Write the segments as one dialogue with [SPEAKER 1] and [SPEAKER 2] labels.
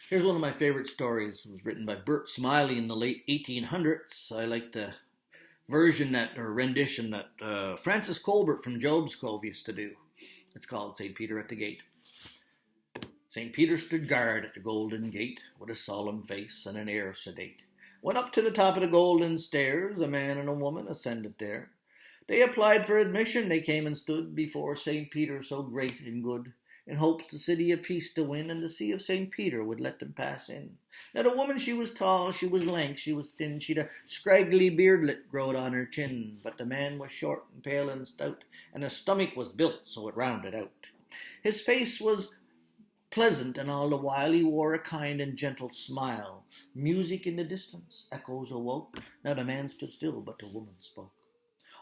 [SPEAKER 1] Here's one of my favorite stories. It was written by Bert Smiley in the late 1800s. I like the version that, or rendition that Francis Colbert from Job's Cove used to do. It's called St. Peter at the Gate. St. Peter stood guard at the golden gate with a solemn face and an air sedate. Went up to the top of the golden stairs, a man and a woman ascended there. They applied for admission, they came and stood before St. Peter so great and good, in hopes the city of peace to win, and to see if St. Peter would let them pass in. Now the woman, she was tall, she was lank, she was thin, she'd a scraggly beardlet growed on her chin, but the man was short and pale and stout, and his stomach was built so it rounded out. His face was pleasant, and all the while he wore a kind and gentle smile. Music in the distance, echoes awoke. Now the man stood still, but the woman spoke.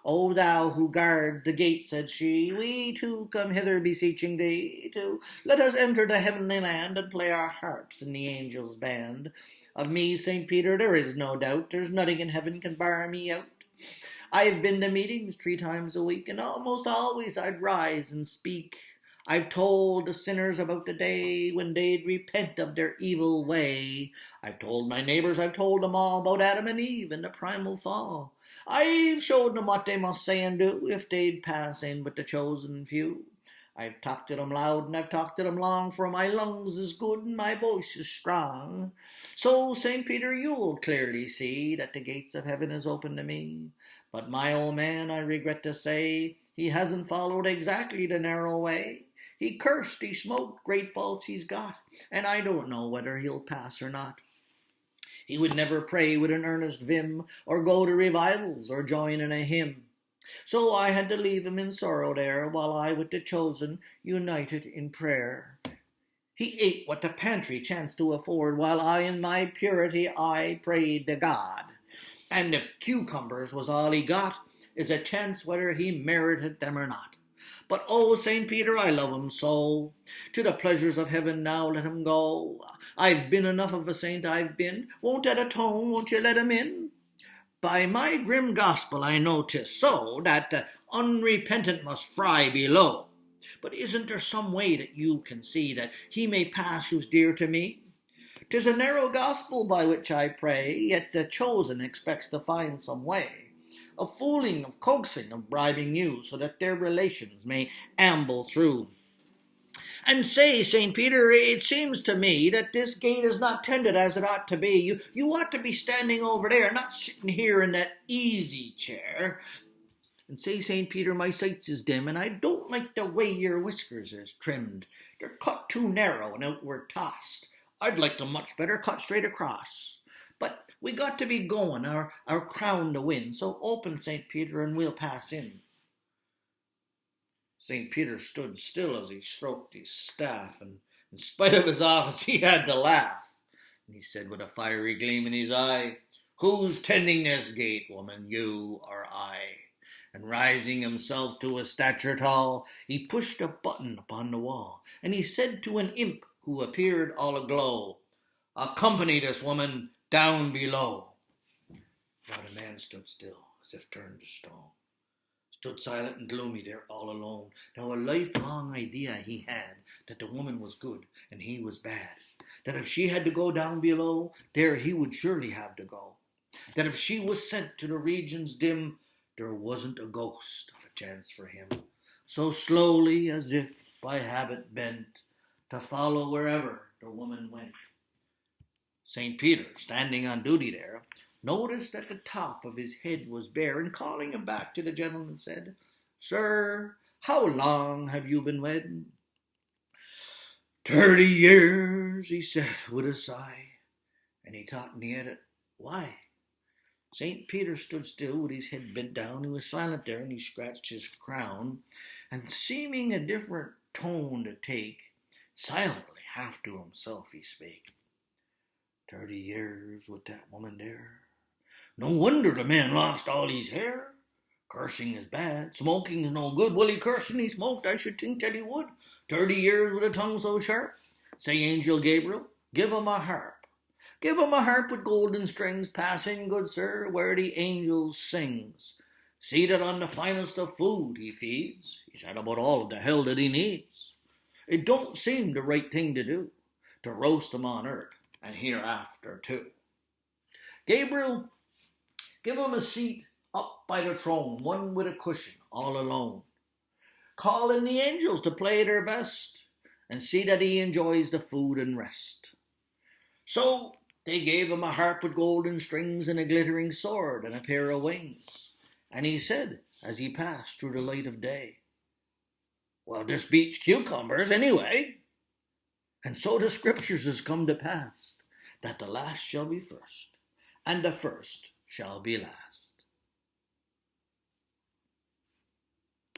[SPEAKER 1] O thou who guard the gate, said she, we too come hither beseeching thee to let us enter the heavenly land and play our harps in the angels' band. Of me, St. Peter, there is no doubt, there's nothing in heaven can bar me out. I've been to meetings 3 times a week, and almost always I'd rise and speak. I've told the sinners about the day when they'd repent of their evil way. I've told my neighbours, I've told them all about Adam and Eve and the primal fall. I've showed them what they must say and do if they'd pass in with the chosen few. I've talked to them loud and I've talked to them long, for my lungs is good and my voice is strong. So, St. Peter, you'll clearly see that the gates of heaven is open to me. But my old man, I regret to say, he hasn't followed exactly the narrow way. He cursed, he smoked, great faults he's got, and I don't know whether he'll pass or not. He would never pray with an earnest vim, or go to revivals, or join in a hymn. So I had to leave him in sorrow there, while I with the chosen united in prayer. He ate what the pantry chanced to afford, while I in my purity I prayed to God. And if cucumbers was all he got, is a chance whether he merited them or not. But oh, St. Peter, I love him so. To the pleasures of heaven now let him go. I've been enough of a saint, I've been. Won't that atone, won't you let him in? By my grim gospel I know 'tis so, that unrepentant must fry below. But isn't there some way that you can see, that he may pass who's dear to me? 'Tis a narrow gospel by which I pray, yet the chosen expects to find some way of fooling, of coaxing, of bribing you, so that their relations may amble through. And say, St. Peter, it seems to me that this gate is not tended as it ought to be. You ought to be standing over there, not sitting here in that easy chair. And say, St. Peter, my sights is dim, and I don't like the way your whiskers is trimmed. They're cut too narrow and outward tossed. I'd like them much better cut straight across. But we got to be going, our crown to win. So open, St. Peter, and we'll pass in. St. Peter stood still as he stroked his staff, and in spite of his office he had to laugh. And he said with a fiery gleam in his eye, Who's tending this gate, woman, you or I? And rising himself to a stature tall, he pushed a button upon the wall, and he said to an imp who appeared all aglow, Accompany this woman down below. Now the man stood still, as if turned to stone. Stood silent and gloomy there all alone. Now a lifelong idea he had, that the woman was good and he was bad. That if she had to go down below, there he would surely have to go. That if she was sent to the regions dim, there wasn't a ghost of a chance for him. So slowly, as if by habit bent, to follow wherever the woman went. St. Peter, standing on duty there, noticed that the top of his head was bare, and calling him back to the gentleman said, Sir, how long have you been wed? 30 years, he said with a sigh, and he thought in the edit, why? St. Peter stood still with his head bent down. He was silent there, and he scratched his crown, and seeming a different tone to take, silently, half to himself, he spake. 30 years with that woman there. No wonder the man lost all his hair. Cursing is bad, smoking is no good. Will he curse and he smoked? I should think that he would. 30 years with a tongue so sharp. Say, Angel Gabriel, give him a harp. Give him a harp with golden strings, passing, good sir, where the angels sings. See that on the finest of food he feeds. He's had about all of the hell that he needs. It don't seem the right thing to do, to roast 'em on earth and hereafter too. Gabriel, give him a seat up by the throne, one with a cushion, all alone. Call in the angels to play their best and see that he enjoys the food and rest. So they gave him a harp with golden strings and a glittering sword and a pair of wings. And he said, as he passed through the light of day, well, this beats cucumbers anyway. And so the scriptures has come to pass, that the last shall be first, and the first shall be last.